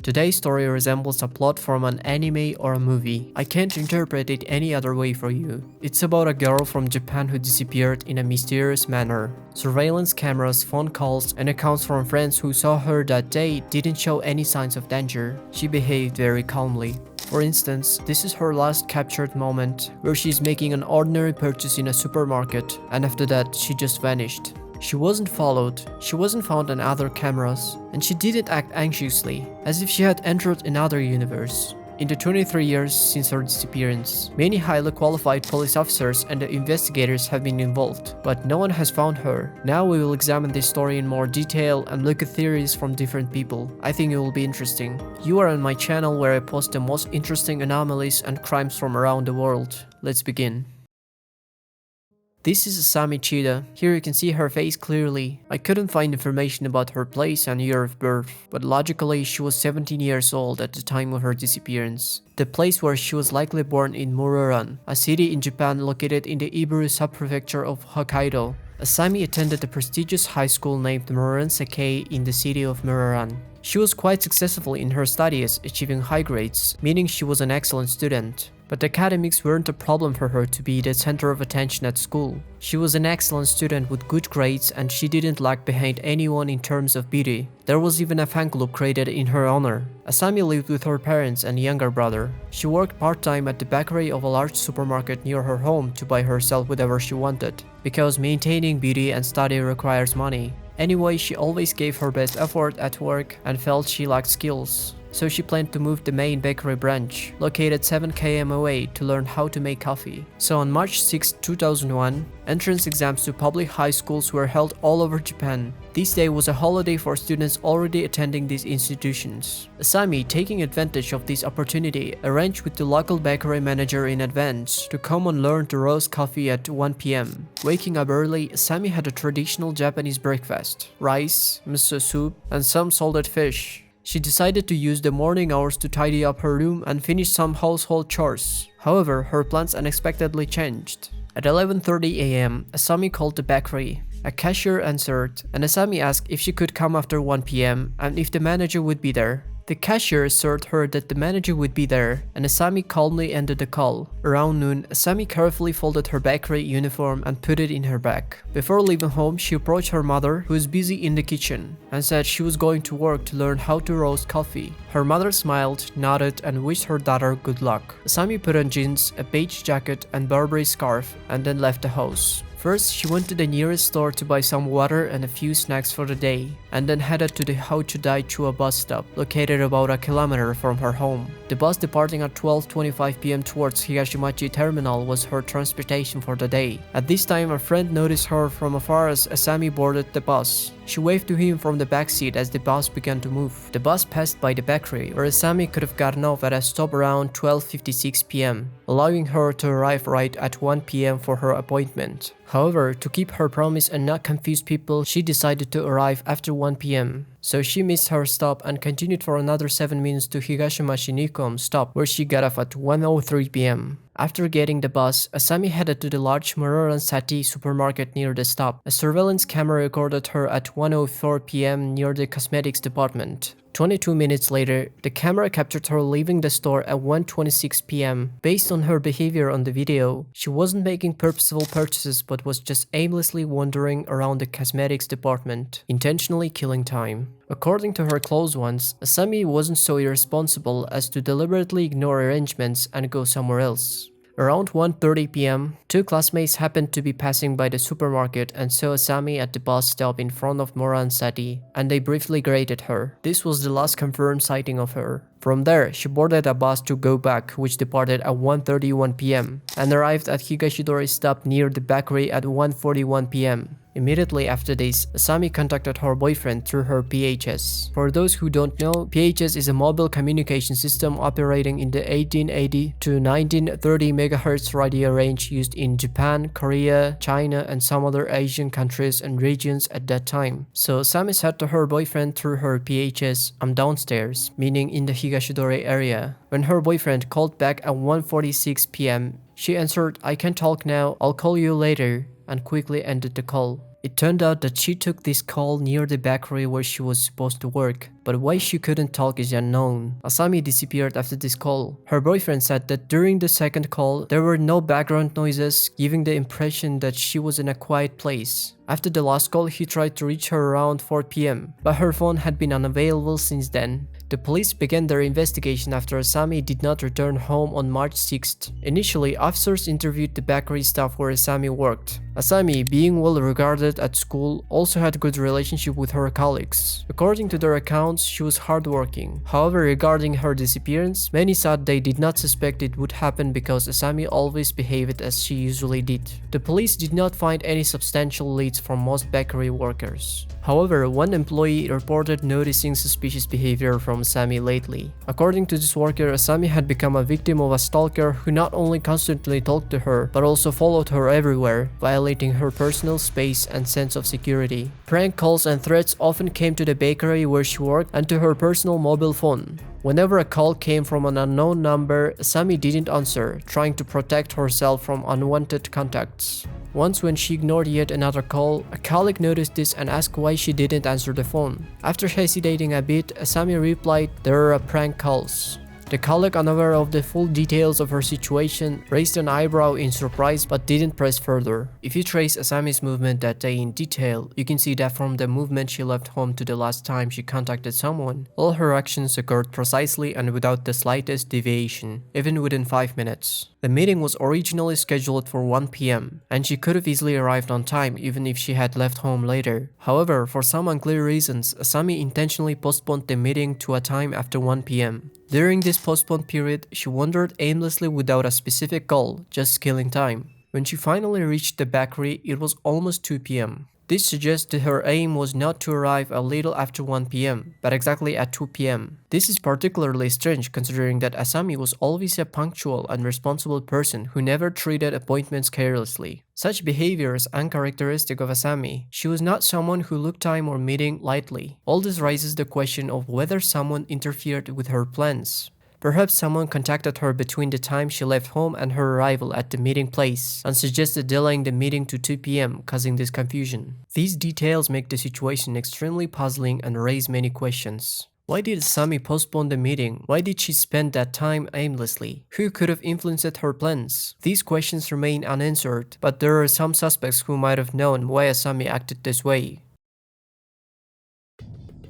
Today's story resembles a plot from an anime or a movie. I can't interpret it any other way for you. It's about a girl from Japan who disappeared in a mysterious manner. Surveillance cameras, phone calls, and accounts from friends who saw her that day didn't show any signs of danger. She behaved very calmly. For instance, this is her last captured moment, where she's making an ordinary purchase in a supermarket, and after that, she just vanished. She wasn't followed, she wasn't found on other cameras, and she didn't act anxiously, as if she had entered another universe. In the 23 years since her disappearance, many highly qualified police officers and investigators have been involved, but no one has found her. Now we will examine this story in more detail and look at theories from different people. I think it will be interesting. You are on my channel where I post the most interesting anomalies and crimes from around the world. Let's begin. This is Asami Chida. Here you can see her face clearly. I couldn't find information about her place and year of birth, but logically she was 17 years old at the time of her disappearance. The place where she was likely born in Muroran, a city in Japan located in the Iburu subprefecture of Hokkaido. Asami attended a prestigious high school named Muroran Seikei in the city of Muroran. She was quite successful in her studies, achieving high grades, meaning she was an excellent student. But academics weren't a problem for her to be the center of attention at school. She was an excellent student with good grades and she didn't lag behind anyone in terms of beauty. There was even a fan club created in her honor. Asami lived with her parents and younger brother. She worked part-time at the bakery of a large supermarket near her home to buy herself whatever she wanted, because maintaining beauty and study requires money. Anyway, she always gave her best effort at work and felt she lacked skills. So she planned to move the main bakery branch, located 7 km away, to learn how to make coffee. So on March 6, 2001, entrance exams to public high schools were held all over Japan. This day was a holiday for students already attending these institutions. Asami, taking advantage of this opportunity, arranged with the local bakery manager in advance to come and learn to roast coffee at 1 p.m. Waking up early, Asami had a traditional Japanese breakfast: rice, miso soup, and some salted fish. She decided to use the morning hours to tidy up her room and finish some household chores. However, her plans unexpectedly changed. At 11:30 a.m., Asami called the bakery. A cashier answered, and Asami asked if she could come after 1 p.m. and if the manager would be there. The cashier assured her that the manager would be there, and Asami calmly ended the call. Around noon, Asami carefully folded her bakery uniform and put it in her bag. Before leaving home, she approached her mother, who was busy in the kitchen, and said she was going to work to learn how to roast coffee. Her mother smiled, nodded, and wished her daughter good luck. Asami put on jeans, a beige jacket, and Burberry scarf, and then left the house. First, she went to the nearest store to buy some water and a few snacks for the day, and then headed to the Hachodai-Chua bus stop, located about a kilometer from her home. The bus departing at 12:25 p.m. towards Higashimachi Terminal was her transportation for the day. At this time, a friend noticed her from afar as Asami boarded the bus. She waved to him from the backseat as the bus began to move. The bus passed by the bakery, where Asami could have gotten off at a stop around 12:56 p.m., allowing her to arrive right at 1 p.m. for her appointment. However, to keep her promise and not confuse people, she decided to arrive after 1 p.m. So she missed her stop and continued for another 7 minutes to Higashimachi Nikom stop, where she got off at 1:03 p.m. After getting the bus, Asami headed to the large Muroran Sati supermarket near the stop. A surveillance camera recorded her at 1:04 p.m. near the cosmetics department. 22 minutes later, the camera captured her leaving the store at 1:26 p.m. Based on her behavior on the video, she wasn't making purposeful purchases but was just aimlessly wandering around the cosmetics department, intentionally killing time. According to her close ones, Asami wasn't so irresponsible as to deliberately ignore arrangements and go somewhere else. Around 1:30 p.m., 2 classmates happened to be passing by the supermarket and saw Asami at the bus stop in front of Muroran Sati, and they briefly greeted her. This was the last confirmed sighting of her. From there, she boarded a bus to go back, which departed at 1:31 p.m. and arrived at Higashidori stop near the bakery at 1:41 p.m. Immediately after this, Asami contacted her boyfriend through her PHS. For those who don't know, PHS is a mobile communication system operating in the 1880 to 1930 MHz radio range used in Japan, Korea, China, and some other Asian countries and regions at that time. So Asami said to her boyfriend through her PHS, "I'm downstairs," meaning in the Higashidori area. When her boyfriend called back at 1:46 p.m., she answered, "I can talk now, I'll call you later," and quickly ended the call. It turned out that she took this call near the bakery where she was supposed to work, but why she couldn't talk is unknown. Asami disappeared after this call. Her boyfriend said that during the second call, there were no background noises, giving the impression that she was in a quiet place. After the last call, he tried to reach her around 4 p.m., but her phone had been unavailable since then. The police began their investigation after Asami did not return home on March 6th. Initially, officers interviewed the bakery staff where Asami worked. Asami, being well regarded at school, also had a good relationship with her colleagues. According to their accounts, she was hardworking. However, regarding her disappearance, many thought they did not suspect it would happen because Asami always behaved as she usually did. The police did not find any substantial leads from most bakery workers. However, one employee reported noticing suspicious behavior from Asami lately. According to this worker, Asami had become a victim of a stalker who not only constantly talked to her, but also followed her everywhere, violating her personal space and sense of security. Prank calls and threats often came to the bakery where she worked and to her personal mobile phone. Whenever a call came from an unknown number, Asami didn't answer, trying to protect herself from unwanted contacts. Once when she ignored yet another call, a colleague noticed this and asked why she didn't answer the phone. After hesitating a bit, Asami replied, "There are prank calls." The colleague, unaware of the full details of her situation, raised an eyebrow in surprise but didn't press further. If you trace Asami's movement that day in detail, you can see that from the moment she left home to the last time she contacted someone, all her actions occurred precisely and without the slightest deviation, even within 5 minutes. The meeting was originally scheduled for 1 p.m., and she could have easily arrived on time even if she had left home later. However, for some unclear reasons, Asami intentionally postponed the meeting to a time after 1 p.m. During this postponed period, she wandered aimlessly without a specific goal, just killing time. When she finally reached the bakery, it was almost 2 p.m. This suggests that her aim was not to arrive a little after 1 p.m., but exactly at 2 p.m. This is particularly strange considering that Asami was always a punctual and responsible person who never treated appointments carelessly. Such behavior is uncharacteristic of Asami. She was not someone who looked time or meeting lightly. All this raises the question of whether someone interfered with her plans. Perhaps someone contacted her between the time she left home and her arrival at the meeting place and suggested delaying the meeting to 2 p.m., causing this confusion. These details make the situation extremely puzzling and raise many questions. Why did Asami postpone the meeting? Why did she spend that time aimlessly? Who could have influenced her plans? These questions remain unanswered, but there are some suspects who might have known why Asami acted this way.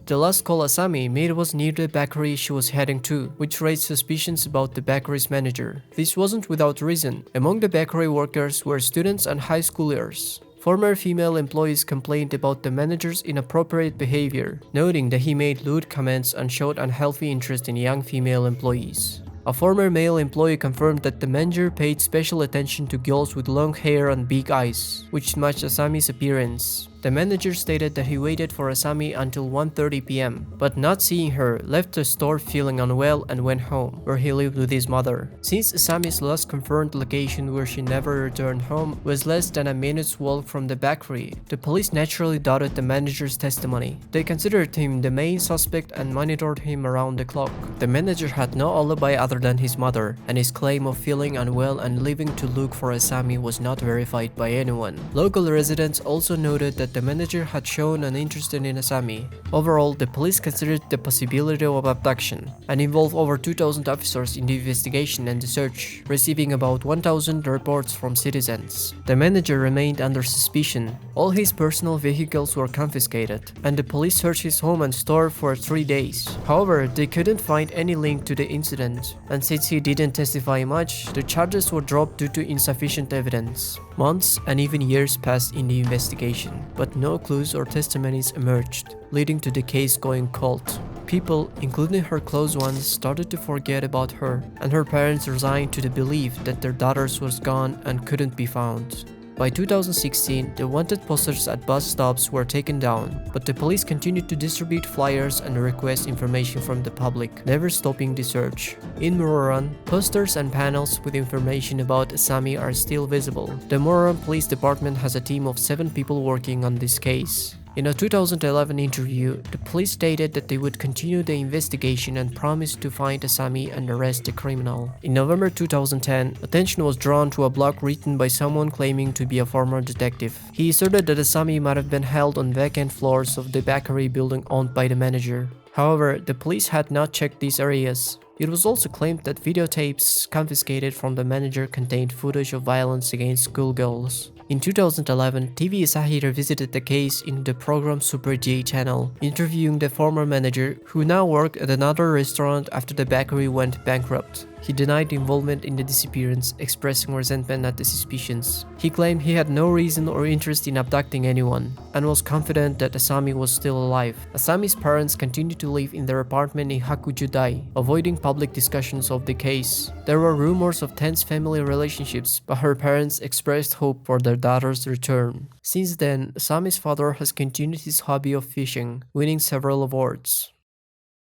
The last call Asami made was near the bakery she was heading to, which raised suspicions about the bakery's manager. This wasn't without reason. Among the bakery workers were students and high schoolers. Former female employees complained about the manager's inappropriate behavior, noting that he made lewd comments and showed unhealthy interest in young female employees. A former male employee confirmed that the manager paid special attention to girls with long hair and big eyes, which matched Asami's appearance. The manager stated that he waited for Asami until 1:30 p.m., but not seeing her, left the store feeling unwell and went home, where he lived with his mother. Since Asami's last confirmed location where she never returned home was less than a minute's walk from the bakery, the police naturally doubted the manager's testimony. They considered him the main suspect and monitored him around the clock. The manager had no alibi other than his mother, and his claim of feeling unwell and leaving to look for Asami was not verified by anyone. Local residents also noted that the manager had shown an interest in Asami. Overall, the police considered the possibility of abduction and involved over 2,000 officers in the investigation and the search, receiving about 1,000 reports from citizens. The manager remained under suspicion. All his personal vehicles were confiscated, and the police searched his home and store for 3 days. However, they couldn't find any link to the incident, and since he didn't testify much, the charges were dropped due to insufficient evidence. Months and even years passed in the investigation, but no clues or testimonies emerged, leading to the case going cold. People, including her close ones, started to forget about her, and her parents resigned to the belief that their daughters was gone and couldn't be found. By 2016, the wanted posters at bus stops were taken down, but the police continued to distribute flyers and request information from the public, never stopping the search. In Muroran, posters and panels with information about Asami are still visible. The Muroran Police Department has a team of 7 people working on this case. In a 2011 interview, the police stated that they would continue the investigation and promised to find Asami and arrest the criminal. In November 2010, attention was drawn to a blog written by someone claiming to be a former detective. He asserted that Asami might have been held on vacant floors of the bakery building owned by the manager. However, the police had not checked these areas. It was also claimed that videotapes confiscated from the manager contained footage of violence against schoolgirls. In 2011, TV Asahi revisited the case in the program Super J channel, interviewing the former manager, who now worked at another restaurant after the bakery went bankrupt. He denied involvement in the disappearance, expressing resentment at the suspicions. He claimed he had no reason or interest in abducting anyone, and was confident that Asami was still alive. Asami's parents continued to live in their apartment in Hakujudai, avoiding public discussions of the case. There were rumors of tense family relationships, but her parents expressed hope for their daughter's return. Since then, Asami's father has continued his hobby of fishing, winning several awards.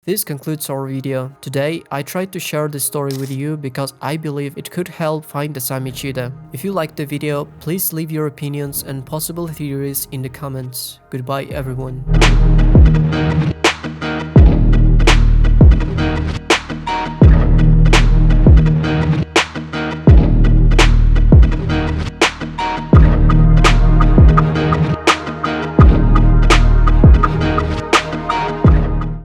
This concludes our video. Today, I tried to share this story with you because I believe it could help find Asami Chida. If you liked the video, please leave your opinions and possible theories in the comments. Goodbye everyone.